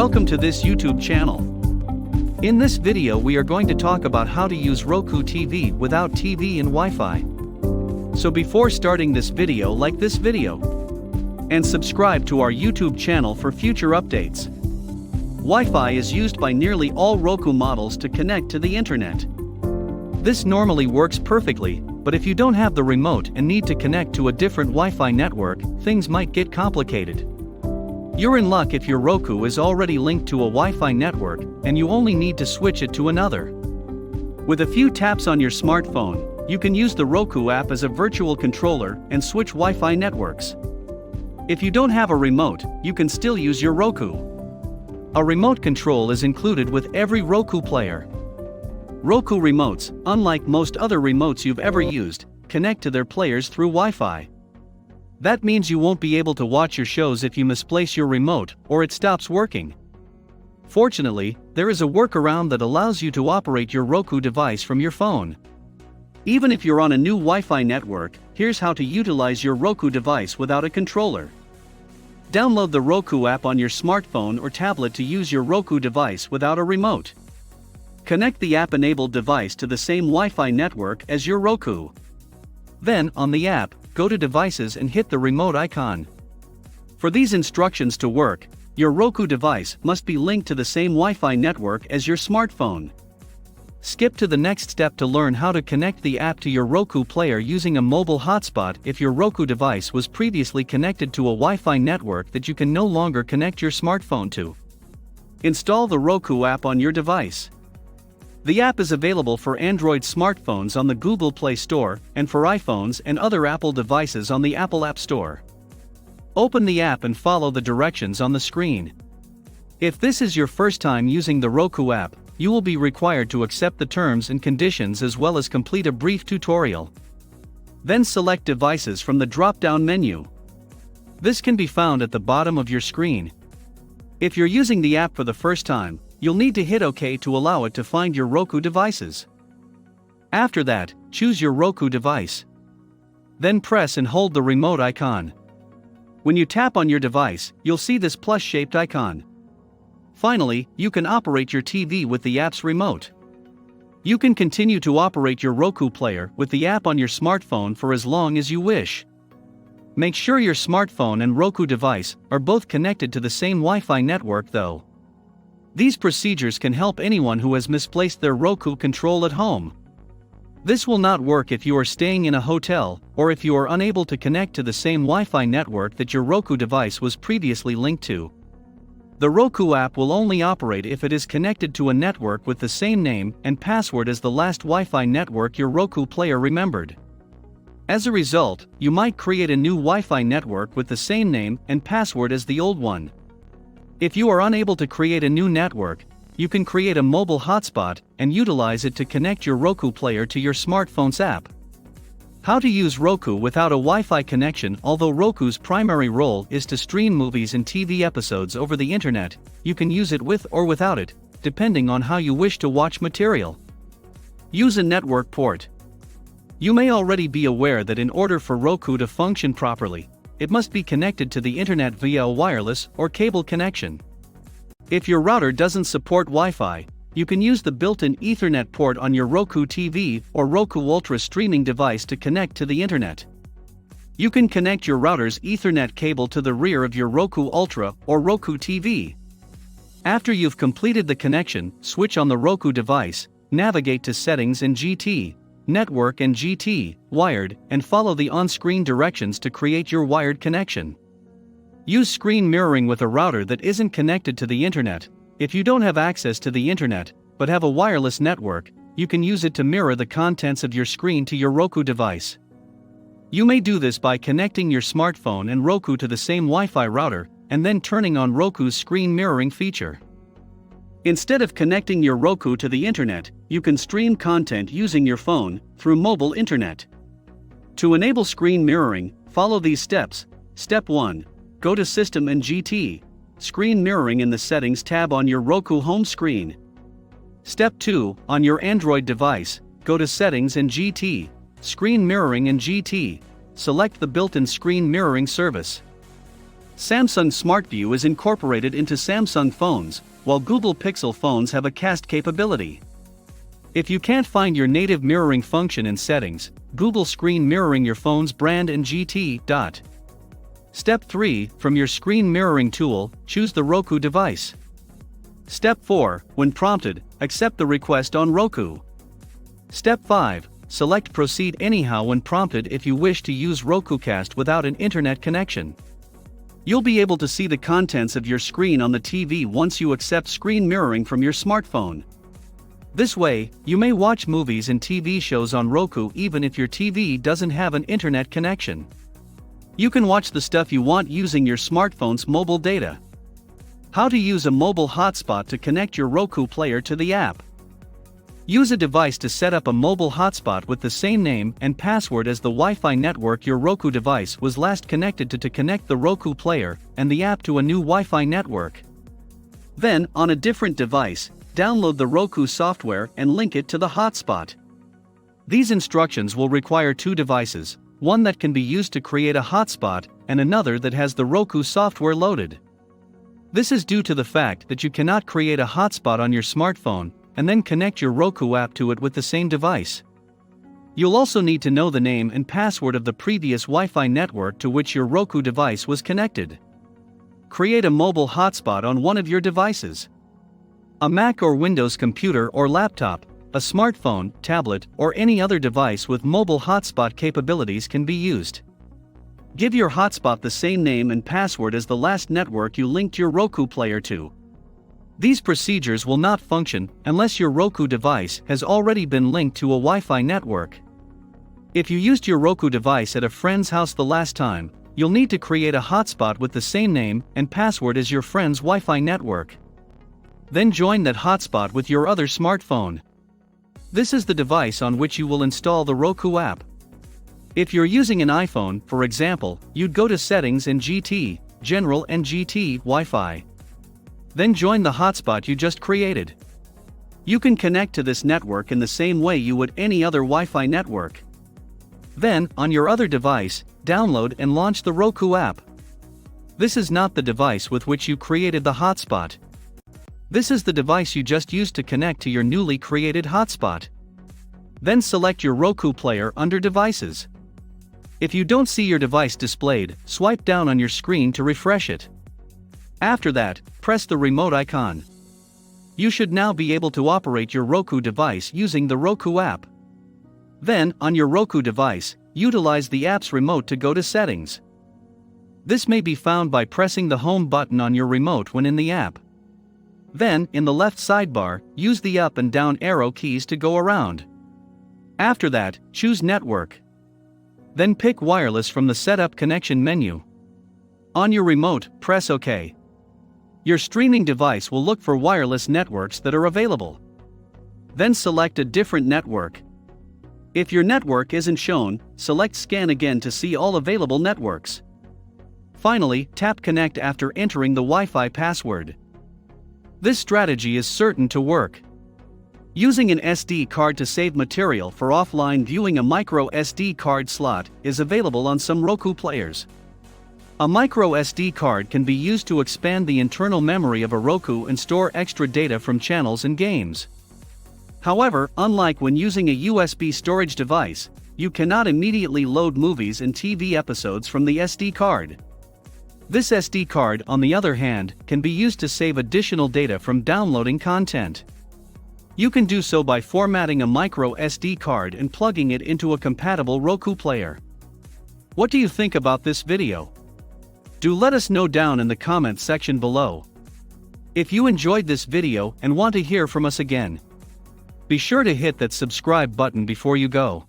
Welcome to this YouTube channel. In this video we are going to talk about how to use Roku TV without TV and Wi-Fi. So before starting this video, like this video and subscribe to our YouTube channel for future updates. Wi-Fi is used by nearly all Roku models to connect to the internet. This normally works perfectly, but if you don't have the remote and need to connect to a different Wi-Fi network, things might get complicated. You're in luck if your Roku is already linked to a Wi-Fi network and you only need to switch it to another. With a few taps on your smartphone, you can use the Roku app as a virtual controller and switch Wi-Fi networks. If you don't have a remote, you can still use your Roku. A remote control is included with every Roku player. Roku remotes, unlike most other remotes you've ever used, connect to their players through Wi-Fi. That means you won't be able to watch your shows if you misplace your remote or it stops working. Fortunately, there is a workaround that allows you to operate your Roku device from your phone. Even if you're on a new Wi-Fi network, here's how to utilize your Roku device without a controller. Download the Roku app on your smartphone or tablet to use your Roku device without a remote. Connect the app-enabled device to the same Wi-Fi network as your Roku. Then, on the app, go to Devices and hit the remote icon. For these instructions to work, your Roku device must be linked to the same Wi-Fi network as your smartphone. Skip to the next step to learn how to connect the app to your Roku player using a mobile hotspot if your Roku device was previously connected to a Wi-Fi network that you can no longer connect your smartphone to. Install the Roku app on your device. The app is available for Android smartphones on the Google Play Store and for iPhones and other Apple devices on the Apple App Store. Open the app and follow the directions on the screen. If this is your first time using the Roku app, you will be required to accept the terms and conditions as well as complete a brief tutorial. Then select Devices from the drop-down menu. This can be found at the bottom of your screen. If you're using the app for the first time, you'll need to hit OK to allow it to find your Roku devices. After that, choose your Roku device. Then press and hold the remote icon. When you tap on your device, you'll see this plus-shaped icon. Finally, you can operate your TV with the app's remote. You can continue to operate your Roku player with the app on your smartphone for as long as you wish. Make sure your smartphone and Roku device are both connected to the same Wi-Fi network though. These procedures can help anyone who has misplaced their Roku control at home. This will not work if you are staying in a hotel or if you are unable to connect to the same Wi-Fi network that your Roku device was previously linked to. The Roku app will only operate if it is connected to a network with the same name and password as the last Wi-Fi network your Roku player remembered. As a result, you might create a new Wi-Fi network with the same name and password as the old one. If you are unable to create a new network, you can create a mobile hotspot and utilize it to connect your Roku player to your smartphone's app. How to use Roku without a Wi-Fi connection. Although Roku's primary role is to stream movies and TV episodes over the internet, you can use it with or without it, depending on how you wish to watch material. Use a network port. You may already be aware that in order for Roku to function properly, it must be connected to the internet via a wireless or cable connection. If your router doesn't support Wi-Fi, you can use the built-in Ethernet port on your Roku TV or Roku Ultra streaming device to connect to the internet. You can connect your router's Ethernet cable to the rear of your Roku Ultra or Roku TV. After you've completed the connection, switch on the Roku device, navigate to Settings and GT, Network and GT, Wired, and follow the on-screen directions to create your wired connection. Use screen mirroring with a router that isn't connected to the internet. If you don't have access to the internet, but have a wireless network, you can use it to mirror the contents of your screen to your Roku device. You may do this by connecting your smartphone and Roku to the same Wi-Fi router, and then turning on Roku's screen mirroring feature. Instead of connecting your Roku to the internet, you can stream content using your phone through mobile internet. To enable screen mirroring, follow these steps. Step 1. Go to System and GT. Screen mirroring in the Settings tab on your Roku home screen. Step 2. On your Android device, go to Settings and GT, Screen mirroring and GT. Select the built-in screen mirroring service. Samsung Smart View is incorporated into Samsung phones, while Google Pixel phones have a cast capability. If you can't find your native mirroring function in settings, Google screen mirroring your phone's brand and GT. Step 3, from your screen mirroring tool, choose the Roku device. Step 4, when prompted, accept the request on Roku. Step 5, select Proceed anyhow when prompted if you wish to use RokuCast without an internet connection. You'll be able to see the contents of your screen on the TV once you accept screen mirroring from your smartphone. This way, you may watch movies and TV shows on Roku even if your TV doesn't have an internet connection. You can watch the stuff you want using your smartphone's mobile data. How to use a mobile hotspot to connect your Roku player to the app. Use a device to set up a mobile hotspot with the same name and password as the Wi-Fi network your Roku device was last connected to connect the Roku player and the app to a new Wi-Fi network. Then, on a different device, download the Roku software and link it to the hotspot. These instructions will require two devices, one that can be used to create a hotspot and another that has the Roku software loaded. This is due to the fact that you cannot create a hotspot on your smartphone and then connect your Roku app to it with the same device. You'll also need to know the name and password of the previous Wi-Fi network to which your Roku device was connected. Create a mobile hotspot on one of your devices. A Mac or Windows computer or laptop, a smartphone, tablet, or any other device with mobile hotspot capabilities can be used. Give your hotspot the same name and password as the last network you linked your Roku player to. These procedures will not function unless your Roku device has already been linked to a Wi-Fi network. If you used your Roku device at a friend's house the last time, you'll need to create a hotspot with the same name and password as your friend's Wi-Fi network. Then join that hotspot with your other smartphone. This is the device on which you will install the Roku app. If you're using an iPhone, for example, you'd go to Settings and GT, General and GT, Wi-Fi. Then join the hotspot you just created. You can connect to this network in the same way you would any other Wi-Fi network. Then, on your other device, download and launch the Roku app. This is not the device with which you created the hotspot. This is the device you just used to connect to your newly created hotspot. Then select your Roku player under Devices. If you don't see your device displayed, swipe down on your screen to refresh it. After that, press the remote icon. You should now be able to operate your Roku device using the Roku app. Then, on your Roku device, utilize the app's remote to go to Settings. This may be found by pressing the Home button on your remote when in the app. Then, in the left sidebar, use the up and down arrow keys to go around. After that, choose Network. Then pick Wireless from the Setup Connection menu. On your remote, press OK. Your streaming device will look for wireless networks that are available. Then select a different network. If your network isn't shown, select Scan again to see all available networks. Finally, tap Connect after entering the Wi-Fi password. This strategy is certain to work. Using an SD card to save material for offline viewing, a micro SD card slot is available on some Roku players. A micro SD card can be used to expand the internal memory of a Roku and store extra data from channels and games. However, unlike when using a USB storage device, you cannot immediately load movies and TV episodes from the SD card. This SD card, on the other hand, can be used to save additional data from downloading content. You can do so by formatting a micro SD card and plugging it into a compatible Roku player. What do you think about this video? Do let us know down in the comments section below. If you enjoyed this video and want to hear from us again, be sure to hit that subscribe button before you go.